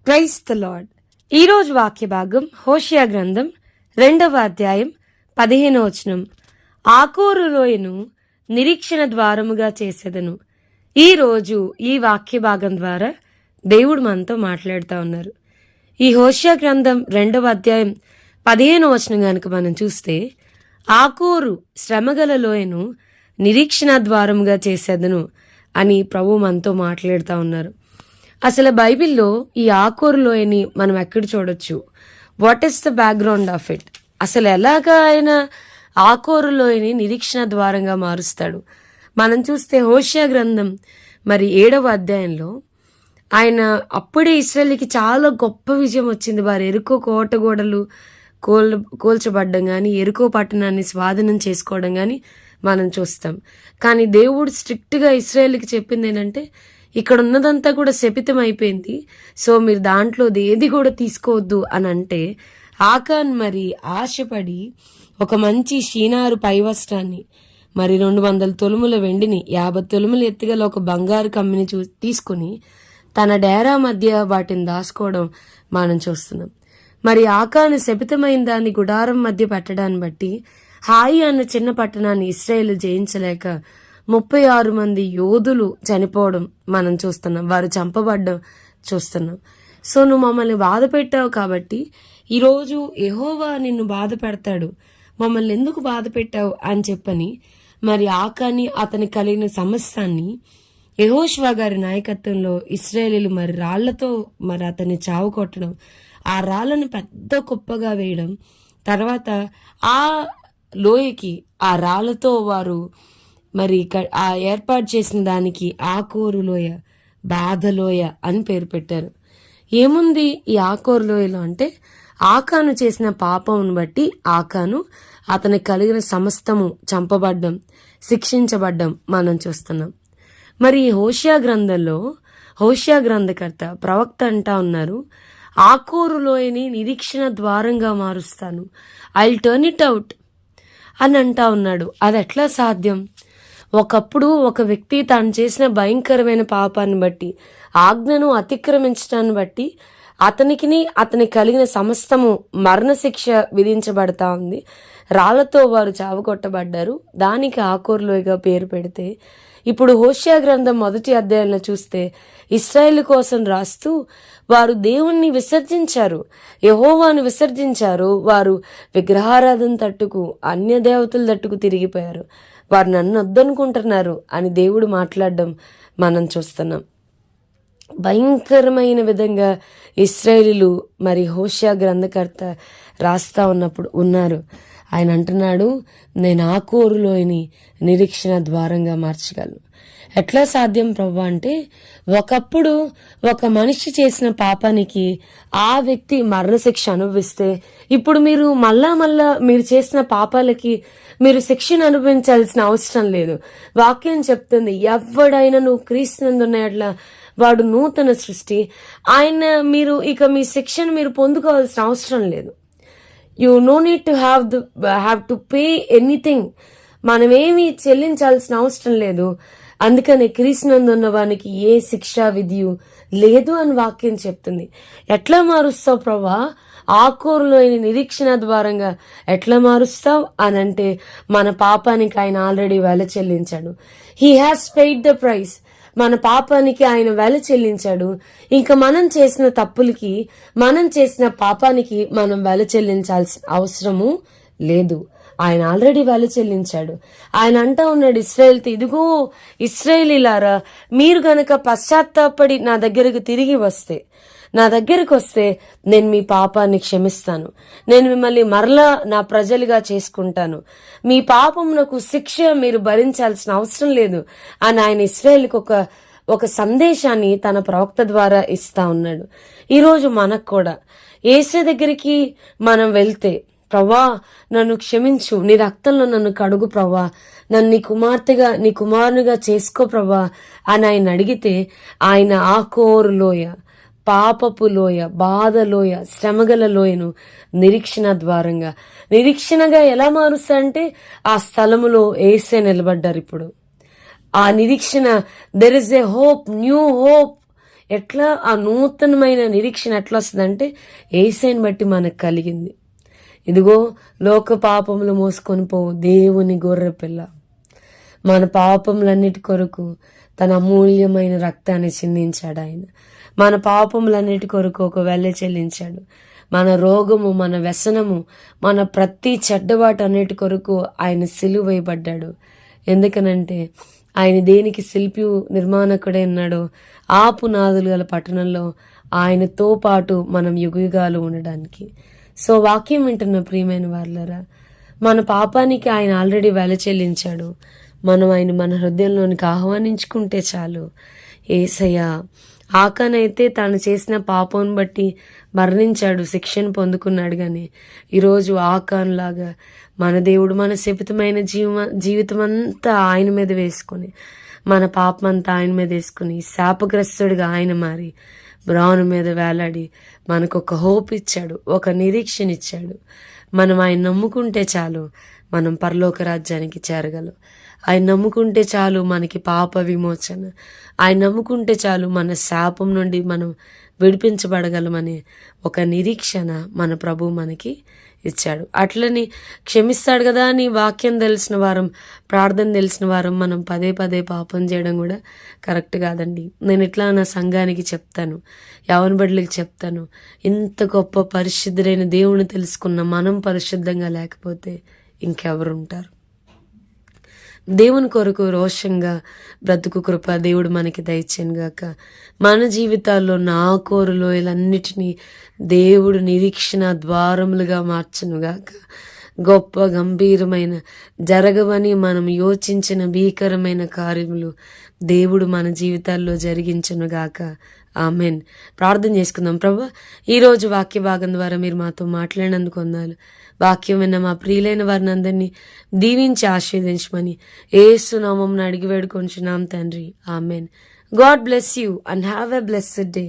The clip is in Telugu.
Praise the lord. ఈరోజు వాక్య భాగం హోషియా గ్రంథం 2వ అధ్యాయం 15వ వచనం. ఆకోరు లోయను నిరీక్షణ ద్వారముగా చేసేదను. ఈరోజు ఈ వాక్య భాగం ద్వారా దేవుడు మనతో మాట్లాడుతూ ఉన్నారు. ఈ హోషియా గ్రంథం 2వ అధ్యాయం 15వ వచనం కనుక మనం చూస్తే, ఆకోరు శ్రమగల లోయను నిరీక్షణ ద్వారముగా చేసేదను అని ప్రభు మనతో మాట్లాడుతూ ఉన్నారు. అసలు బైబిల్లో ఈ ఆకోరు లోయని మనం ఎక్కడ చూడొచ్చు? What is the background of it? అసలు ఎలాగా ఆయన ఆకోరు లోయని నిరీక్షణ ద్వారంగా మారుస్తాడు? మనం చూస్తే హోషియా గ్రంథం 7వ అధ్యాయంలో ఆయన అప్పుడే ఇశ్రాయేలుకి చాలా గొప్ప విజయం వచ్చింది. వారు ఎరుకో కోట గోడలు కూల్చబడ్డం కానీ, ఎరుకో పట్టణాన్ని స్వాధీనం చేసుకోవడం కానీ మనం చూస్తాం. కానీ దేవుడు స్ట్రిక్ట్గా ఇశ్రాయేలుకి చెప్పింది ఏంటంటే, ఇక్కడ ఉన్నదంతా కూడా శపితం అయిపోయింది, సో మీరు దాంట్లో ఏది కూడా తీసుకోవద్దు అని అంటే, ఆకాన్ ఆశపడి ఒక మంచి షీనారు పైవస్త్రాన్ని 200 తొలుముల వెండిని 50 తొలుముల ఎత్తుగల ఒక బంగారు కమ్మిని తీసుకుని తన డేరా మధ్య వాటిని దాచుకోవడం మనం చూస్తున్నాం. ఆకాను శపితమైన దాన్ని గుడారం మధ్య పెట్టడాన్ని బట్టి హాయి అన్న చిన్న పట్టణాన్ని ఇశ్రాయేలు జయించలేక 36 మంది యోధులు చనిపోవడం మనం చూస్తున్నాం. వారు చంపబడ్డం చూస్తున్నాం. సో నువ్వు మమ్మల్ని బాధ పెట్టావు కాబట్టి ఈరోజు యెహోవా నిన్ను బాధ పెడతాడు, మమ్మల్ని ఎందుకు బాధ పెట్టావు అని చెప్పని ఆకాని అతని కలిగిన సమస్యాన్ని యెహోషువ గారి నాయకత్వంలో ఇశ్రాయేలీలు రాళ్లతో అతన్ని చావు కొట్టడం, ఆ రాళ్లను పెద్ద కుప్పగా వేయడం, తర్వాత ఆ లోయకి ఆ రాళ్లతో వారు ఆ ఏర్పాటు చేసిన దానికి ఆకోరు లోయ, బాధలోయ అని పేరు పెట్టారు. ఏముంది ఈ ఆకోరు లోయలో అంటే, ఆకాను చేసిన పాపమును బట్టి ఆకాను అతనికి కలిగిన సమస్తము చంపబడ్డం, శిక్షించబడ్డం మనం చూస్తున్నాం. ఈ హోషియా గ్రంథంలో హోషియా గ్రంథకర్త ప్రవక్త అంటా ఉన్నారు, ఆకోరు లోయని నిరీక్షణ ద్వారంగా మారుస్తాను, ఐ టర్న్ ఇట్ అవుట్ అని అంటా ఉన్నాడు. అది ఎట్లా సాధ్యం? ఒకప్పుడు ఒక వ్యక్తి తాను చేసిన భయంకరమైన పాపాన్ని బట్టి, ఆజ్ఞను అతిక్రమించడాన్ని బట్టి అతనికి కలిగిన సమస్తము మరణశిక్ష విధించబడతా ఉంది. రాళ్లతో వారు చావగొట్టబడ్డారు. దానికి ఆకోరులోయగా పేరు పెడితే, ఇప్పుడు హోషియా గ్రంథం 1వ అధ్యాయంలో చూస్తే ఇశ్రాయేలు కోసం రాస్తూ వారు దేవుణ్ణి విసర్జించారు, యెహోవాను విసర్జించారు, వారు విగ్రహారాధన తట్టుకు అన్య దేవతల తట్టుకు తిరిగిపోయారు, వారు నన్ను వద్దనుకుంటున్నారు అని దేవుడు మాట్లాడడం మనం చూస్తున్నాం. భయంకరమైన విధంగా ఇశ్రాయేలీలు హోషియా గ్రంథకర్త రాస్తా ఉన్నప్పుడు ఉన్నారు. ఆయన అంటున్నాడు, నేను ఆకోరు లోయని నిరీక్షణ ద్వారంగా మార్చగలను. ఎట్లా సాధ్యం ప్రభు అంటే, ఒకప్పుడు ఒక మనిషి చేసిన పాపానికి ఆ వ్యక్తి మరణశిక్ష అనుభవిస్తే, ఇప్పుడు మీరు మళ్ళా మీరు చేసిన పాపాలకి మీరు శిక్షను అనుభవించాల్సిన అవసరం లేదు. వాక్యం చెప్తుంది, ఎవడైనా నువ్వు క్రీస్తునందున్న వాడు నూతన సృష్టి. మీ శిక్షను మీరు పొందుకోవాల్సిన అవసరం లేదు. You know need to have to pay anything. మనమేమి చెల్లించాల్సిన అవసరం లేదు. అందుకనే క్రీస్తునందున్న వానికి ఏ శిక్షా విధియు లేదు అని వాక్యం చెప్తుంది. ఎట్లా మారుస్తావు ప్రభా? ఆకోరులో నిరీక్షణ ద్వారంగా ఎట్లా మారుస్తావు అని అంటే, మన పాపానికి ఆయన ఆల్రెడీ వెల చెల్లించాడు. He has paid the price. మన పాపానికి ఆయన వెల చెల్లించాడు. ఇంకా మనం చేసిన తప్పులకి, మనం చేసిన పాపానికి మనం వెల చెల్లించాల్సిన అవసరము లేదు. ఆయన ఆల్రెడీ వెల చెల్లించాడు. ఆయన అంటా ఉన్నాడు ఇశ్రాయేలుతో, ఇదిగో ఇశ్రాయేలీలారా, మీరు గనక పశ్చాత్తాపడి నా దగ్గరకు తిరిగి వస్తే, నా దగ్గరకు వస్తే నేను మీ పాపాన్ని క్షమిస్తాను, నేను మిమ్మల్ని మరలా నా ప్రజలుగా చేసుకుంటాను, మీ పాపమునకు శిక్ష మీరు భరించాల్సిన అవసరం లేదు అని ఆయన ఇశ్రాయేలుకి ఒక సందేశాన్ని తన ప్రవక్త ద్వారా ఇస్తా ఉన్నాడు. ఈరోజు మనకు కూడా యేసు దగ్గరికి మనం వెళ్తే, ప్రభా నన్ను క్షమించు, నీ రక్తంలో నన్ను కడుగు ప్రభా, నన్ను నీ కుమార్తెగా నీ కుమారునిగా చేసుకో ప్రభా అని ఆయన అడిగితే, ఆయన ఆకోరు లోయ, పాపపు లోయ, బాధ లోయ, శ్రమగల లోయను నిరీక్షణ ద్వారంగా, నిరీక్షణగా ఎలా మారుస్తా అంటే, ఆ స్థలములో యేసే నిలబడ్డారు. ఇప్పుడు ఆ నిరీక్షణ, there is a hope, new hope ఎట్లా ఆ నూతనమైన నిరీక్షణ ఎట్లా వస్తుందంటే యేసయ్యని బట్టి మనకు కలిగింది. ఇదిగో లోక పాపములు మోసుకొని పోవు దేవుని గొర్రె పిల్ల మన పాపములన్నిటి కొరకు తన అమూల్యమైన రక్తాన్ని చిందించాడు. ఆయన మన పాపములన్నిటి కొరకు ఒక వెల చెల్లించాడు. మన రోగము, మన వ్యసనము, మన ప్రతి చెడ్డబాటు అన్నిటి కొరకు ఆయన సిలువ వేయబడ్డాడు. ఎందుకనంటే ఆయన దేనికి శిల్పి నిర్మాణకుడే ఉన్నాడో ఆ పునాదులు గల పట్టణంలో ఆయనతో పాటు మనం యుగయుగాలు ఉండడానికి. సో వాక్యం వింటున్న ప్రియమైన వాళ్ళరా, మన పాపానికి ఆయన ఆల్రెడీ వెల చెల్లించాడు. మనం ఆయన మన హృదయంలోనికి ఆహ్వానించుకుంటే చాలు. యేసయ్య ఆకానైతే తాను చేసిన పాపం బట్టి మరణించాడు, శిక్షను పొందుకున్నాడు. కానీ ఈరోజు ఆకాన్లాగా మన దేవుడు మన శపితమైన జీవితం అంతా ఆయన మీద వేసుకొని, మన పాపం అంతా ఆయన మీద వేసుకుని శాపగ్రస్తుడిగా ఆయన మారి బ్రాను మీద వేలాడి మనకు ఒక హోప్ ఇచ్చాడు, ఒక నిరీక్షణ ఇచ్చాడు. మనం ఆయన నమ్ముకుంటే చాలు మనం పరలోక రాజ్యానికి చేరగలం. ఆయన నమ్ముకుంటే చాలు మనకి పాప విమోచన. ఆయన నమ్ముకుంటే చాలు మన శాపం నుండి మనం విడిపించబడగలమనే ఒక నిరీక్షణ మన ప్రభు మనకి ఇచ్చాడు. అట్లని క్షమిస్తాడు కదా అని వాక్యం తెలిసిన వారం, ప్రార్థన తెలిసిన వారం మనం పదే పదే పాపం చేయడం కూడా కరెక్ట్ కాదండి. నేను ఇట్లా నా సంఘానికి చెప్తాను, యవన బిడ్డలకి చెప్తాను, ఇంత గొప్ప పరిశుద్ధుడైన దేవుని తెలుసుకున్న మనం పరిశుద్ధంగా లేకపోతే ఇంకెవరు ఉంటారు? దేవుని కొరకు రోషంగా బ్రతుకు కృప దేవుడు మనకి దయచేయను గాక. మన జీవితాల్లో నా కోరులోయలన్నిటినీ దేవుడు నిరీక్షణ ద్వారములుగా మార్చును గాక. గొప్ప గంభీరమైన జరగవని మనం యోచించిన భీకరమైన కార్యములు దేవుడు మన జీవితాల్లో జరిగించును గాక. ఆమెన్. ప్రార్థన చేసుకుందాం. ప్రభు, ఈరోజు వాక్య భాగం ద్వారా మీరు మాతో మాట్లాడినందుకు వందనాలు. వాక్యం విన్న మా ప్రియులైన వారిని అందరినీ దీవించి ఆశీర్వదించమని యేసు నామమున అడిగి వేడుకొంచున్నాం తండ్రి. Amen. God bless you and have a blessed day.